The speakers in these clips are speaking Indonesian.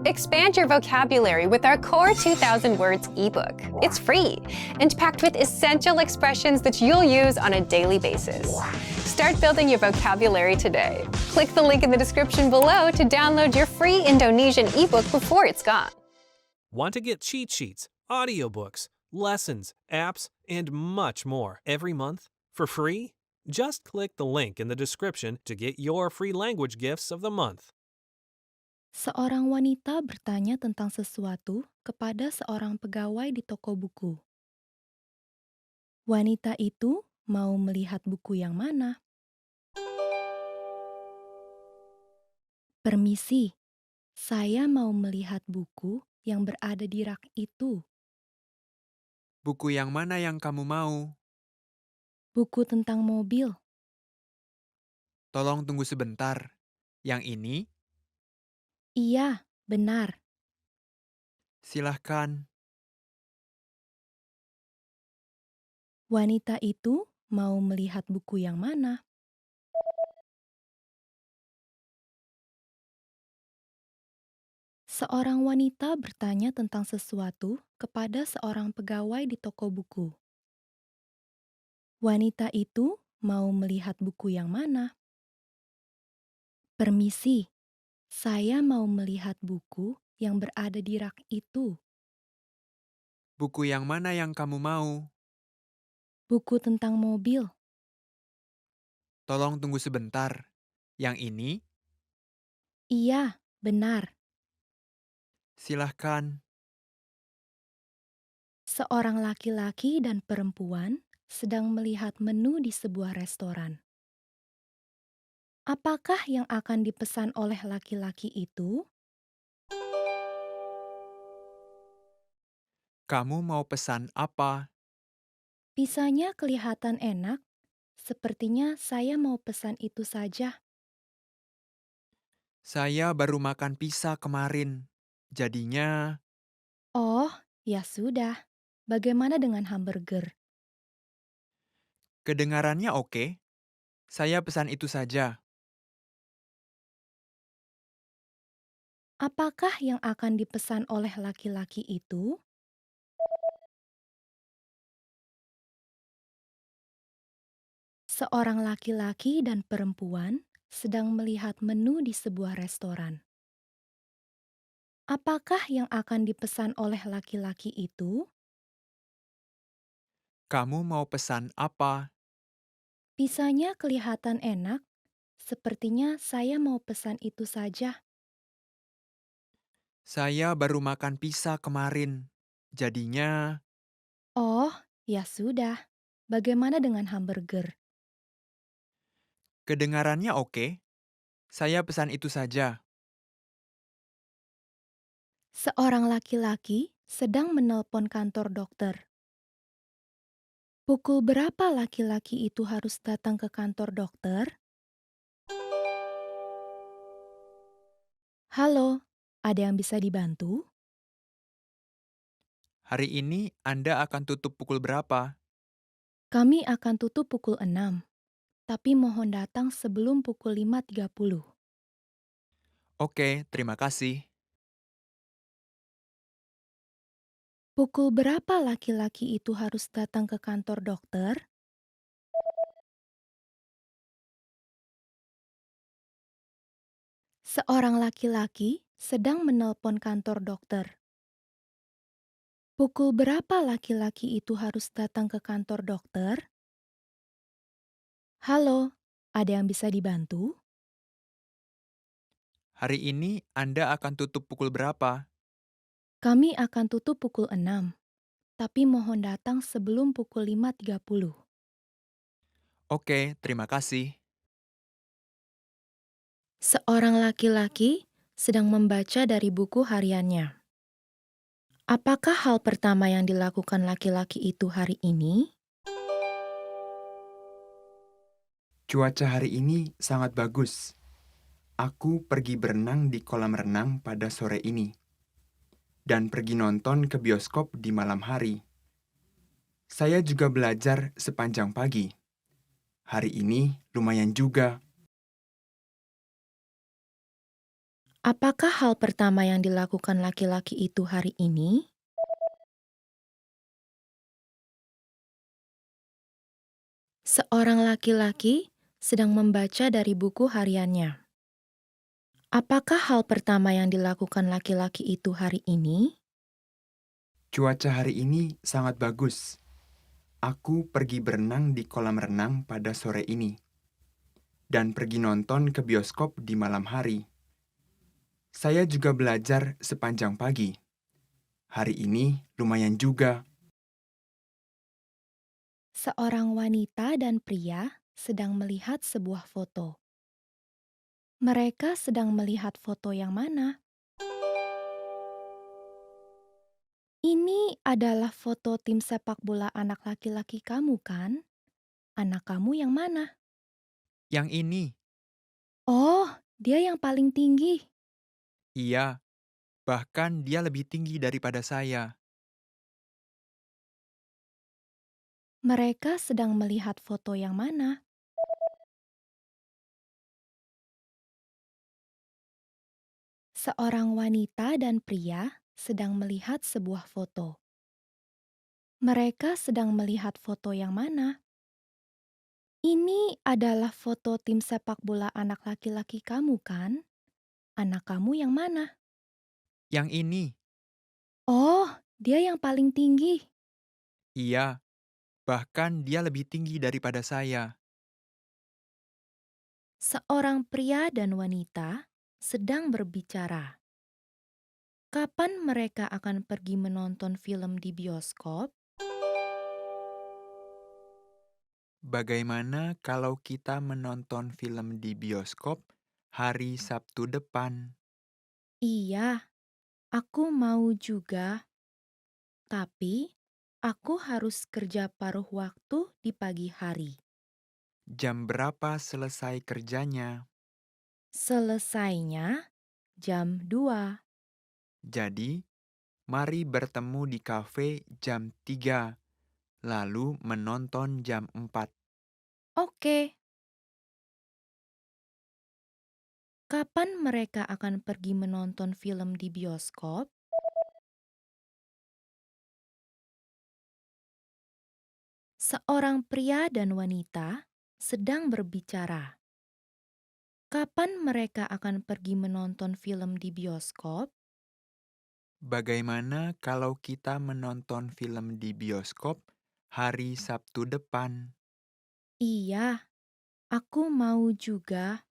Expand your vocabulary with our Core 2000 Words ebook. It's free and packed with essential expressions that you'll use on a daily basis. Start building your vocabulary today. Click the link in the description below to download your free Indonesian ebook before it's gone. Want to get cheat sheets, audiobooks, lessons, apps, and much more every month for free? Just click the link in the description to get your free language gifts of the month. Seorang wanita bertanya tentang sesuatu kepada seorang pegawai di toko buku. Wanita itu mau melihat buku yang mana? Permisi, saya mau melihat buku yang berada di rak itu. Buku yang mana yang kamu mau? Buku tentang mobil. Tolong tunggu sebentar. Yang ini, Iya, benar. silahkan. Wanita itu mau melihat buku yang mana? Seorang wanita bertanya tentang sesuatu kepada seorang pegawai di toko buku. Wanita itu mau melihat buku yang mana? Permisi, saya mau melihat buku yang berada di rak itu. Buku yang mana yang kamu mau? Buku tentang mobil. Tolong tunggu sebentar. Yang ini, Iya, benar. silahkan. Seorang laki-laki dan perempuan sedang melihat menu di sebuah restoran. Apakah yang akan dipesan oleh laki-laki itu? Kamu mau pesan apa? Pisanya kelihatan enak. Sepertinya saya mau pesan itu saja. Saya baru makan pizza kemarin. Jadinya, Oh, ya sudah. Bagaimana dengan hamburger? kedengarannya oke. Saya pesan itu saja. Apakah yang akan dipesan oleh laki-laki itu? Seorang laki-laki dan perempuan sedang melihat menu di sebuah restoran. Apakah yang akan dipesan oleh laki-laki itu? Kamu mau pesan apa? Pisanya kelihatan enak. Sepertinya saya mau pesan itu saja. Saya baru makan pizza kemarin. Jadinya, Oh, ya sudah. Bagaimana dengan hamburger? kedengarannya oke. Saya pesan itu saja. Seorang laki-laki sedang menelpon kantor dokter. Pukul berapa laki-laki itu harus datang ke kantor dokter? Halo, ada yang bisa dibantu? Hari ini Anda akan tutup pukul berapa? Kami akan tutup pukul 6, tapi mohon datang sebelum pukul 5.30. Oke, terima kasih. Pukul berapa laki-laki itu harus datang ke kantor dokter? Seorang laki-laki sedang menelpon kantor dokter. Pukul berapa laki-laki itu harus datang ke kantor dokter? Halo, ada yang bisa dibantu? Hari ini Anda akan tutup pukul berapa? Kami akan tutup pukul 6, tapi mohon datang sebelum pukul 5.30. Oke, terima kasih. Seorang laki-laki sedang membaca dari buku hariannya. Apakah hal pertama yang dilakukan laki-laki itu hari ini? Cuaca hari ini sangat bagus. Aku pergi berenang di kolam renang pada sore ini. Dan pergi nonton ke bioskop di malam hari. Saya juga belajar sepanjang pagi. Hari ini lumayan juga. Apakah hal pertama yang dilakukan laki-laki itu hari ini? Seorang laki-laki sedang membaca dari buku hariannya. Apakah hal pertama yang dilakukan laki-laki itu hari ini? Cuaca hari ini sangat bagus. Aku pergi berenang di kolam renang pada sore ini. Dan pergi nonton ke bioskop di malam hari. Saya juga belajar sepanjang pagi. Hari ini lumayan juga. Seorang wanita dan pria sedang melihat sebuah foto. Mereka sedang melihat foto yang mana? Ini adalah foto tim sepak bola anak laki-laki kamu, kan? Anak kamu yang mana? Yang ini, Oh, dia yang paling tinggi. iya, bahkan dia lebih tinggi daripada saya. Mereka sedang melihat foto yang mana? Seorang wanita dan pria sedang melihat sebuah foto. Mereka sedang melihat foto yang mana? Ini adalah foto tim sepak bola anak laki-laki kamu, kan? Anak kamu yang mana? Yang ini, Oh, dia yang paling tinggi. iya, bahkan dia lebih tinggi daripada saya. Seorang pria dan wanita sedang berbicara. Kapan mereka akan pergi menonton film di bioskop? Bagaimana kalau kita menonton film di bioskop hari Sabtu depan? Iya, aku mau juga, tapi aku harus kerja paruh waktu di pagi hari. Jam berapa selesai kerjanya? Selesainya jam 2. Jadi, mari bertemu di kafe jam 3, lalu menonton jam 4. Oke, kapan mereka akan pergi menonton film di bioskop? Seorang pria dan wanita sedang berbicara. Kapan mereka akan pergi menonton film di bioskop? Bagaimana kalau kita menonton film di bioskop hari Sabtu depan? Iya, aku mau juga,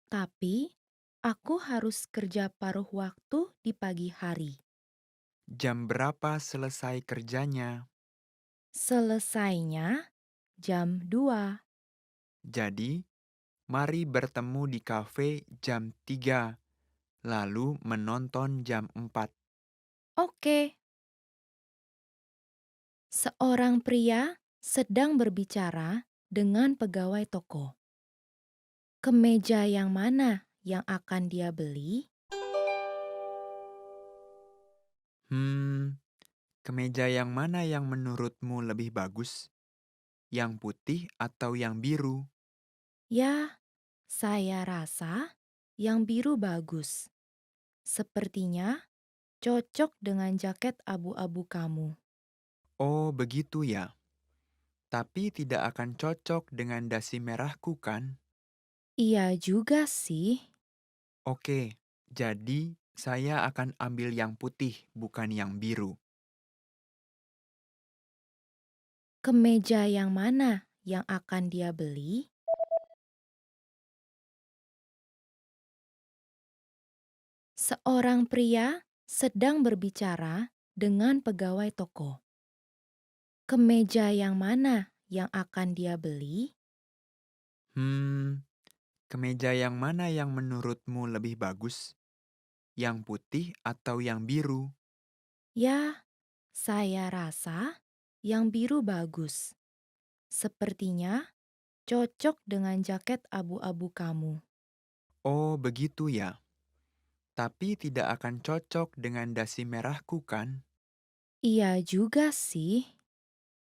tapi aku harus kerja paruh waktu di pagi hari. Jam berapa selesai kerjanya? Selesainya jam 2. Jadi, mari bertemu di kafe jam 3, lalu menonton jam 4. Oke, seorang pria sedang berbicara dengan pegawai toko. Kemeja yang mana yang akan dia beli? Hmm, kemeja yang mana yang menurutmu lebih bagus? Yang putih atau yang biru? Ya, saya rasa yang biru bagus. Sepertinya cocok dengan jaket abu-abu kamu. Oh, begitu ya. Tapi tidak akan cocok dengan dasi merahku kan? Iya juga sih. Oke, jadi saya akan ambil yang putih, bukan yang biru. Kemeja yang mana yang akan dia beli? Seorang pria sedang berbicara dengan pegawai toko. Kemeja yang mana yang akan dia beli? Hmm, kemeja yang mana yang menurutmu lebih bagus? Yang putih atau yang biru? Ya, saya rasa yang biru bagus. Sepertinya cocok dengan jaket abu-abu kamu. Oh, begitu ya. Tapi tidak akan cocok dengan dasi merahku kan? Iya juga sih.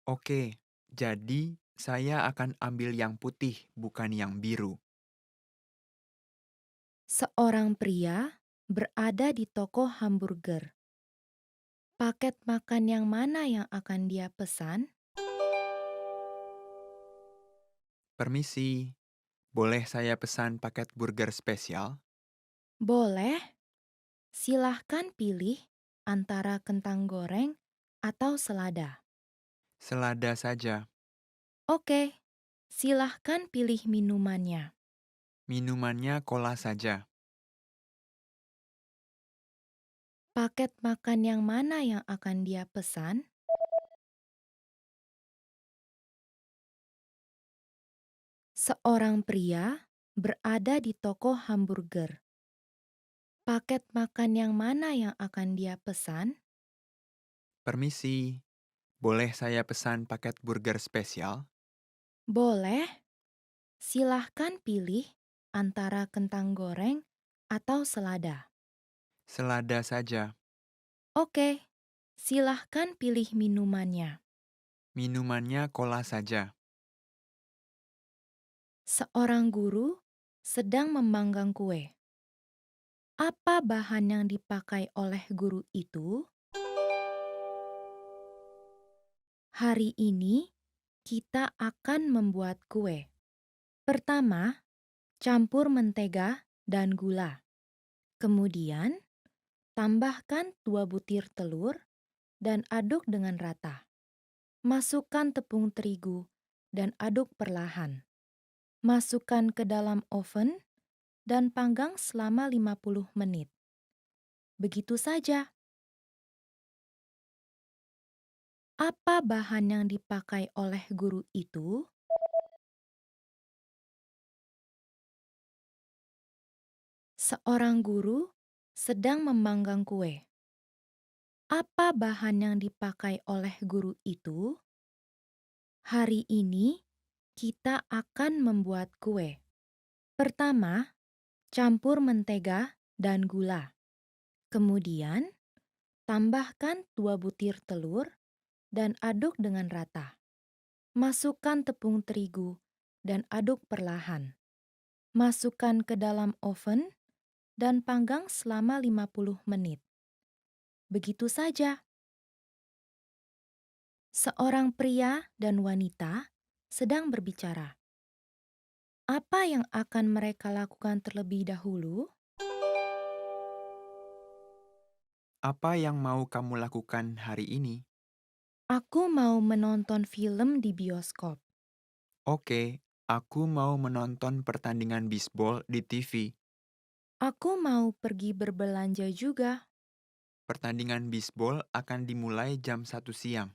Oke, jadi saya akan ambil yang putih, bukan yang biru. Seorang pria berada di toko hamburger. Paket makan yang mana yang akan dia pesan? Permisi, boleh saya pesan paket burger spesial? Boleh, silahkan pilih antara kentang goreng atau selada. Selada saja. Oke, silahkan pilih minumannya. Minumannya cola saja. Paket makan yang mana yang akan dia pesan? Seorang pria berada di toko hamburger. Paket makan yang mana yang akan dia pesan? Permisi, boleh saya pesan paket burger spesial? Boleh, silahkan pilih antara kentang goreng atau selada. Selada saja. Oke, silahkan pilih minumannya. Minumannya cola saja. Seorang guru sedang memanggang kue. Apa bahan yang dipakai oleh guru itu? Hari ini kita akan membuat kue. Pertama, campur mentega dan gula. Kemudian, tambahkan 2 butir telur dan aduk dengan rata. Masukkan tepung terigu dan aduk perlahan. Masukkan ke dalam oven dan panggang selama 50 menit. Begitu saja. Apa bahan yang dipakai oleh guru itu? Seorang guru sedang memanggang kue. Apa bahan yang dipakai oleh guru itu? Hari ini kita akan membuat kue. Pertama, campur mentega dan gula. Kemudian, tambahkan 2 butir telur dan aduk dengan rata. Masukkan tepung terigu dan aduk perlahan. Masukkan ke dalam oven dan panggang selama 50 menit. Begitu saja. Seorang pria dan wanita sedang berbicara. Apa yang akan mereka lakukan terlebih dahulu? Apa yang mau kamu lakukan hari ini? Aku mau menonton film di bioskop. Oke, aku mau menonton pertandingan bisbol di TV. Aku mau pergi berbelanja juga. Pertandingan bisbol akan dimulai jam 1 siang.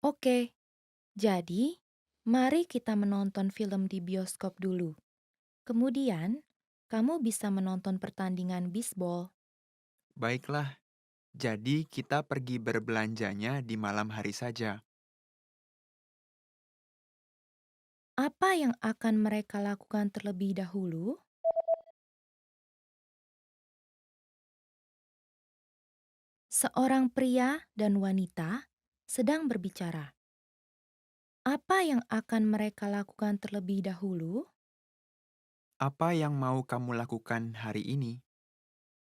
Oke, jadi mari kita menonton film di bioskop dulu. Kemudian, kamu bisa menonton pertandingan bisbol. Baiklah, jadi kita pergi berbelanjanya di malam hari saja. Apa yang akan mereka lakukan terlebih dahulu? Seorang pria dan wanita sedang berbicara. Apa yang akan mereka lakukan terlebih dahulu? Apa yang mau kamu lakukan hari ini?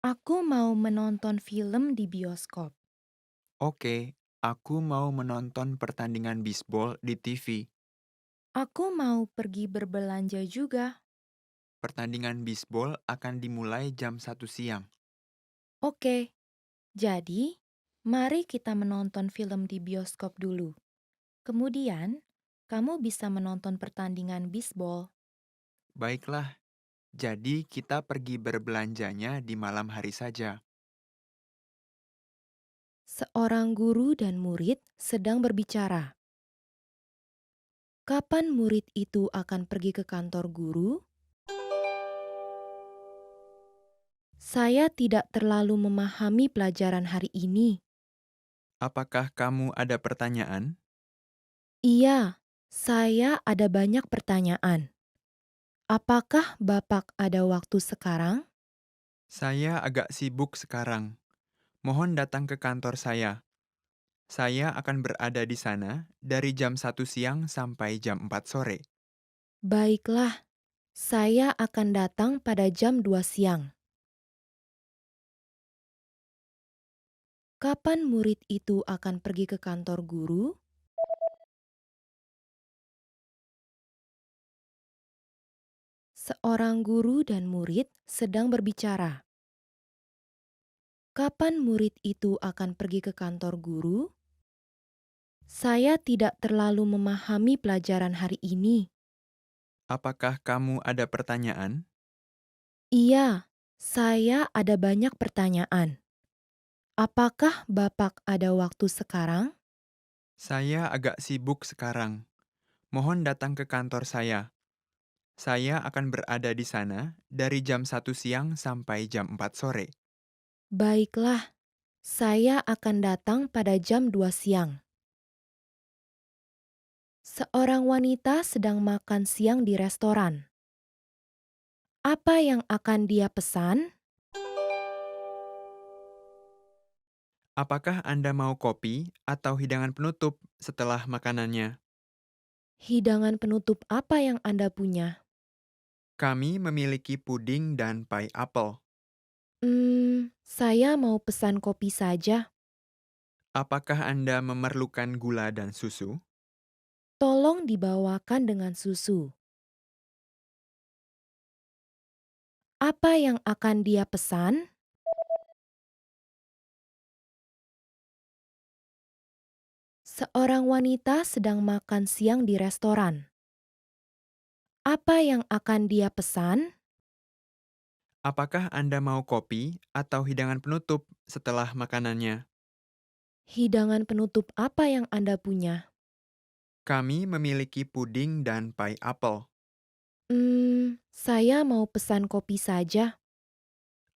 Aku mau menonton film di bioskop. Oke, aku mau menonton pertandingan bisbol di TV. Aku mau pergi berbelanja juga. Pertandingan bisbol akan dimulai jam 1 siang. Oke, jadi mari kita menonton film di bioskop dulu. Kemudian, kamu bisa menonton pertandingan bisbol. Baiklah, jadi kita pergi berbelanjanya di malam hari saja. Seorang guru dan murid sedang berbicara. Kapan murid itu akan pergi ke kantor guru? Saya tidak terlalu memahami pelajaran hari ini. Apakah kamu ada pertanyaan? Iya, saya ada banyak pertanyaan. Apakah Bapak ada waktu sekarang? Saya agak sibuk sekarang. Mohon datang ke kantor saya. Saya akan berada di sana dari jam 1 siang sampai jam 4 sore. Baiklah, Saya akan datang pada jam 2 siang. Kapan murid itu akan pergi ke kantor guru? Seorang guru dan murid sedang berbicara. Kapan murid itu akan pergi ke kantor guru? Saya tidak terlalu memahami pelajaran hari ini. Apakah kamu ada pertanyaan? Iya, saya ada banyak pertanyaan. Apakah Bapak ada waktu sekarang? Saya agak sibuk sekarang. Mohon datang ke kantor saya. Saya akan berada di sana dari jam 1 siang sampai jam 4 sore. Baiklah, saya akan datang pada jam 2 siang. Seorang wanita sedang makan siang di restoran. Apa yang akan dia pesan? Apakah Anda mau kopi atau hidangan penutup setelah makanannya? Hidangan penutup apa yang Anda punya? Kami memiliki puding dan pai apel. Saya mau pesan kopi saja. Apakah Anda memerlukan gula dan susu? Tolong dibawakan dengan susu. Apa yang akan dia pesan? Seorang wanita sedang makan siang di restoran. Apa yang akan dia pesan? Apakah Anda mau kopi atau hidangan penutup setelah makanannya? Hidangan penutup apa yang Anda punya? Kami memiliki puding dan pai apel. Saya mau pesan kopi saja.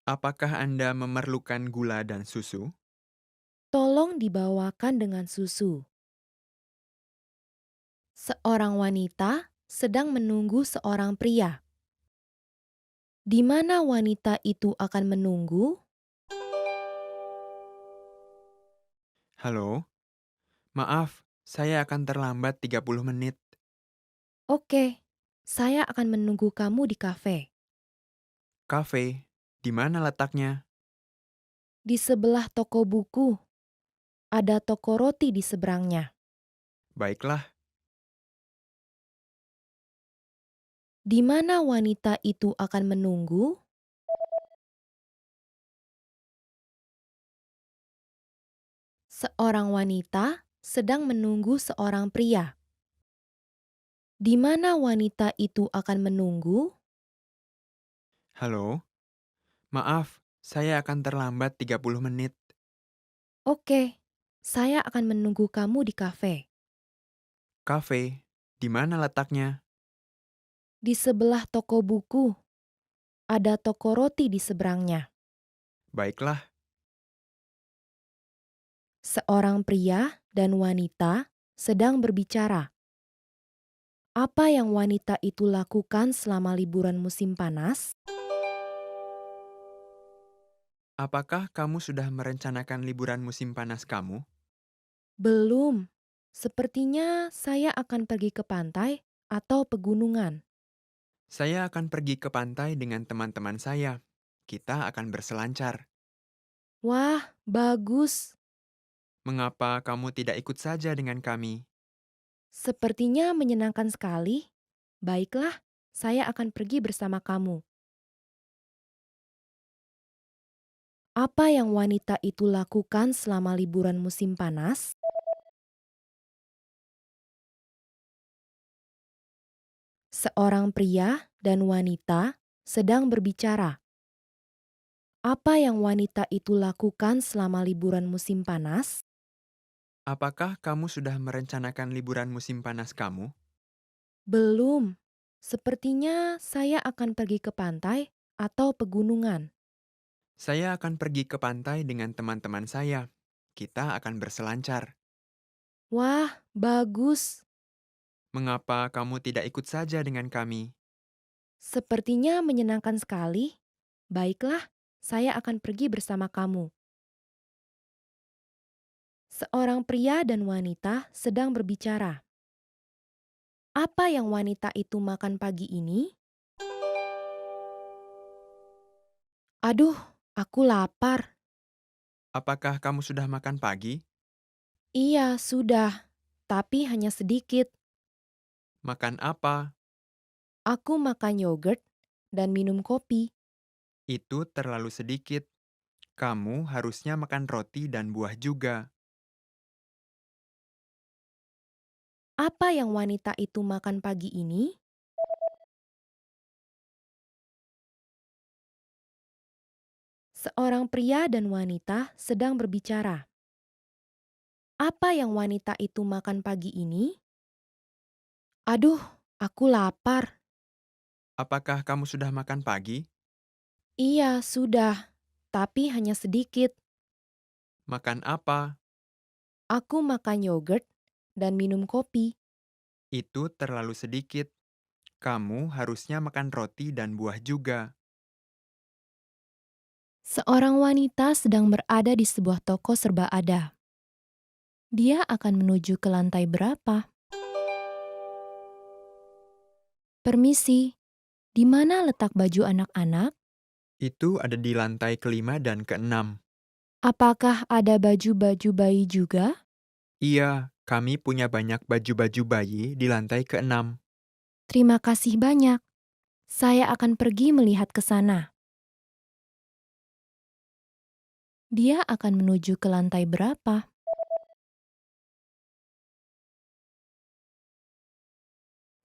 Apakah Anda memerlukan gula dan susu? Tolong dibawakan dengan susu. Seorang wanita sedang menunggu seorang pria. Di mana wanita itu akan menunggu? Halo, maaf, saya akan terlambat 30 menit. Oke, saya akan menunggu kamu di kafe. Kafe, di mana letaknya? Di sebelah toko buku. Ada toko roti di seberangnya. Baiklah, Di mana wanita itu akan menunggu? Seorang wanita sedang menunggu seorang pria. Di mana wanita itu akan menunggu? halo, maaf, saya akan terlambat 30 menit. Oke, saya akan menunggu kamu di kafe. Kafe, di mana letaknya? Di sebelah toko buku. Ada toko roti di seberangnya. Baiklah, Seorang pria dan wanita sedang berbicara. Apa yang wanita itu lakukan selama liburan musim panas? apakah kamu sudah merencanakan liburan musim panas kamu? Belum. Sepertinya saya akan pergi ke pantai atau pegunungan. Saya akan pergi ke pantai dengan teman-teman saya. Kita akan berselancar. Wah, bagus. Mengapa kamu tidak ikut saja dengan kami? Sepertinya menyenangkan sekali. Baiklah, saya akan pergi bersama kamu. Apa yang wanita itu lakukan selama liburan musim panas? Seorang pria dan wanita sedang berbicara. Apa yang wanita itu lakukan selama liburan musim panas? Apakah kamu sudah merencanakan liburan musim panas kamu? Belum. Sepertinya saya akan pergi ke pantai atau pegunungan. Saya akan pergi ke pantai dengan teman-teman saya. Kita akan berselancar. Wah, bagus. Mengapa kamu tidak ikut saja dengan kami? Sepertinya menyenangkan sekali. Baiklah, saya akan pergi bersama kamu. Seorang pria dan wanita sedang berbicara. Apa yang wanita itu makan pagi ini? Aduh, aku lapar. Apakah kamu sudah makan pagi? Iya, sudah, tapi hanya sedikit. Makan apa? Aku makan yogurt dan minum kopi. Itu terlalu sedikit. Kamu harusnya makan roti dan buah juga. Apa yang wanita itu makan pagi ini? Seorang pria dan wanita sedang berbicara. Apa yang wanita itu makan pagi ini? Aduh, aku lapar. Apakah kamu sudah makan pagi? Iya, sudah, tapi hanya sedikit. Makan apa? Aku makan yogurt dan minum kopi. Itu terlalu sedikit. Kamu harusnya makan roti dan buah juga. Seorang wanita sedang berada di sebuah toko serba ada. Dia akan menuju ke lantai berapa? Permisi, di mana letak baju anak-anak? Itu ada di lantai kelima dan keenam. Apakah ada baju-baju bayi juga? Iya, kami punya banyak baju-baju bayi di lantai keenam. Terima kasih banyak. Saya akan pergi melihat ke sana. Dia akan menuju ke lantai berapa?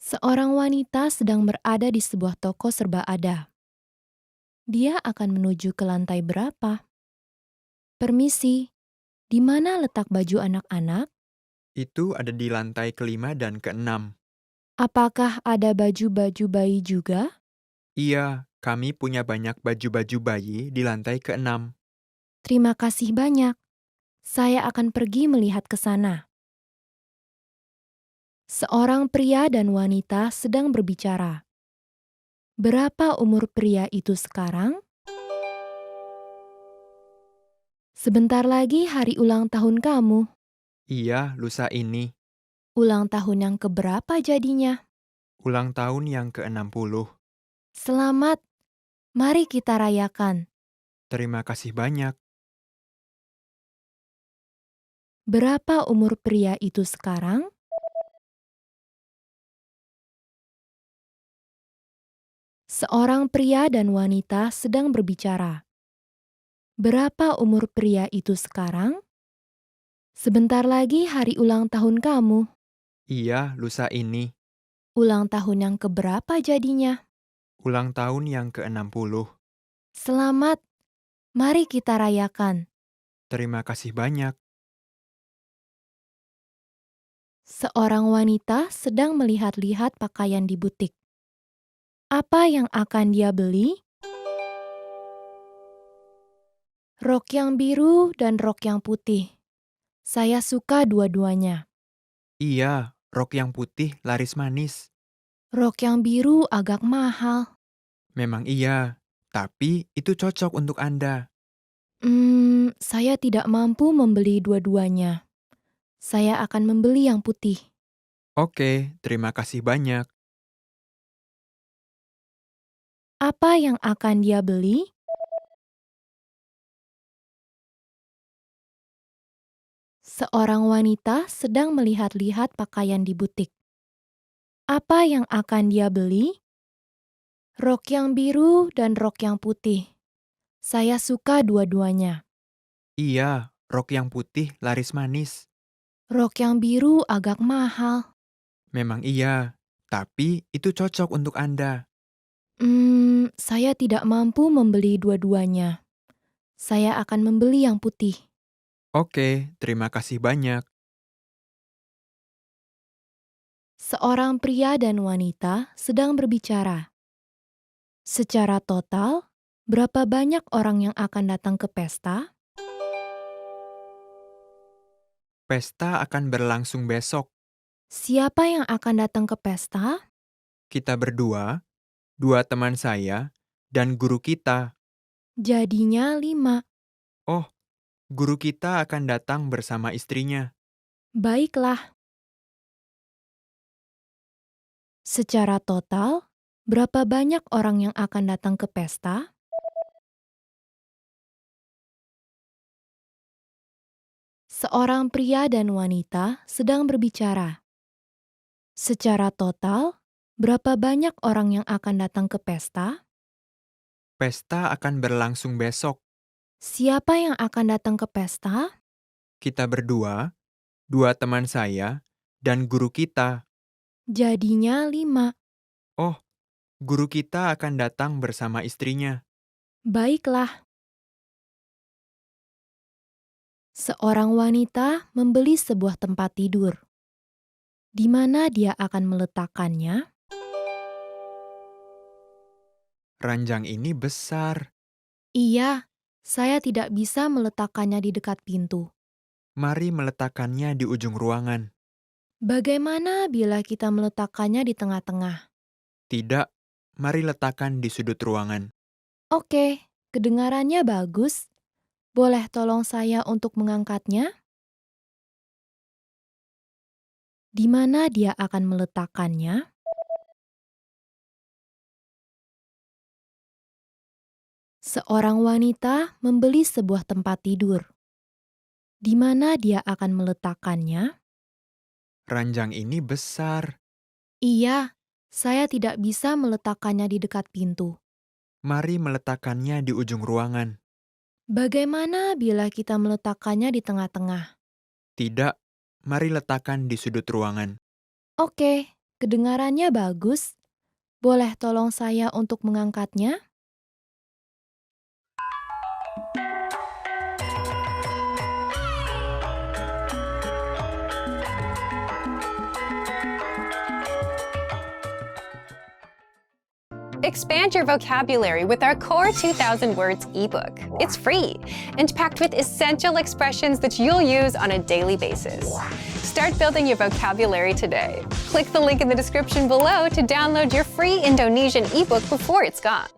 Seorang wanita sedang berada di sebuah toko serba ada. Dia akan menuju ke lantai berapa? Permisi, di mana letak baju anak-anak? Itu ada di lantai kelima dan keenam. Apakah ada baju-baju bayi juga? Iya, kami punya banyak baju-baju bayi di lantai keenam. Terima kasih banyak. Saya akan pergi melihat ke sana. Seorang pria dan wanita sedang berbicara. Berapa umur pria itu sekarang? Sebentar lagi hari ulang tahun kamu. Iya, lusa ini. Ulang tahun yang keberapa jadinya? Ulang tahun yang ke-60. Selamat, mari kita rayakan. Terima kasih banyak. Berapa umur pria itu sekarang? Seorang pria dan wanita sedang berbicara. Berapa umur pria itu sekarang? Sebentar lagi hari ulang tahun kamu. Iya, lusa ini. Ulang tahun yang keberapa jadinya? Ulang tahun yang ke-60. Selamat, mari kita rayakan. Terima kasih banyak. Seorang wanita sedang melihat-lihat pakaian di butik. Apa yang akan dia beli? Rok yang biru dan rok yang putih. Saya suka dua-duanya. Iya, rok yang putih laris manis. Rok yang biru agak mahal. Memang iya, tapi itu cocok untuk Anda. Saya tidak mampu membeli dua-duanya. Saya akan membeli yang putih. Oke, terima kasih banyak. Apa yang akan dia beli? Seorang wanita sedang melihat-lihat pakaian di butik. Apa yang akan dia beli? Rok yang biru dan rok yang putih. Saya suka dua-duanya. Iya, rok yang putih laris manis. Rok yang biru agak mahal. Memang iya, tapi itu cocok untuk Anda. Saya tidak mampu membeli dua-duanya. Saya akan membeli yang putih. Oke, terima kasih banyak. Seorang pria dan wanita sedang berbicara. Secara total, berapa banyak orang yang akan datang ke pesta? Pesta akan berlangsung besok. Siapa yang akan datang ke pesta? Kita berdua, dua teman saya, dan guru kita. Jadinya 5. Oh, guru kita akan datang bersama istrinya. Baiklah. Secara total, berapa banyak orang yang akan datang ke pesta? Seorang pria dan wanita sedang berbicara. Secara total, berapa banyak orang yang akan datang ke pesta? Pesta akan berlangsung besok. Siapa yang akan datang ke pesta? Kita berdua, 2 teman saya, dan guru kita. Jadinya 5. Oh, guru kita akan datang bersama istrinya. Baiklah. Seorang wanita membeli sebuah tempat tidur. Di mana dia akan meletakkannya? Ranjang ini besar. Iya, saya tidak bisa meletakkannya di dekat pintu. Mari meletakkannya di ujung ruangan. Bagaimana bila kita meletakkannya di tengah-tengah? Tidak, mari letakkan di sudut ruangan. Oke, kedengarannya bagus. Boleh tolong saya untuk mengangkatnya? Di mana dia akan meletakkannya? Seorang wanita membeli sebuah tempat tidur. Di mana dia akan meletakkannya? Ranjang ini besar. Iya, saya tidak bisa meletakkannya di dekat pintu. Mari meletakkannya di ujung ruangan. Bagaimana bila kita meletakkannya di tengah-tengah? Tidak, mari letakkan di sudut ruangan. Oke, kedengarannya bagus. Boleh tolong saya untuk mengangkatnya? Expand your vocabulary with our Core 2000 Words ebook. It's free and packed with essential expressions that you'll use on a daily basis. Start building your vocabulary today. Click the link in the description below to download your free Indonesian ebook before it's gone.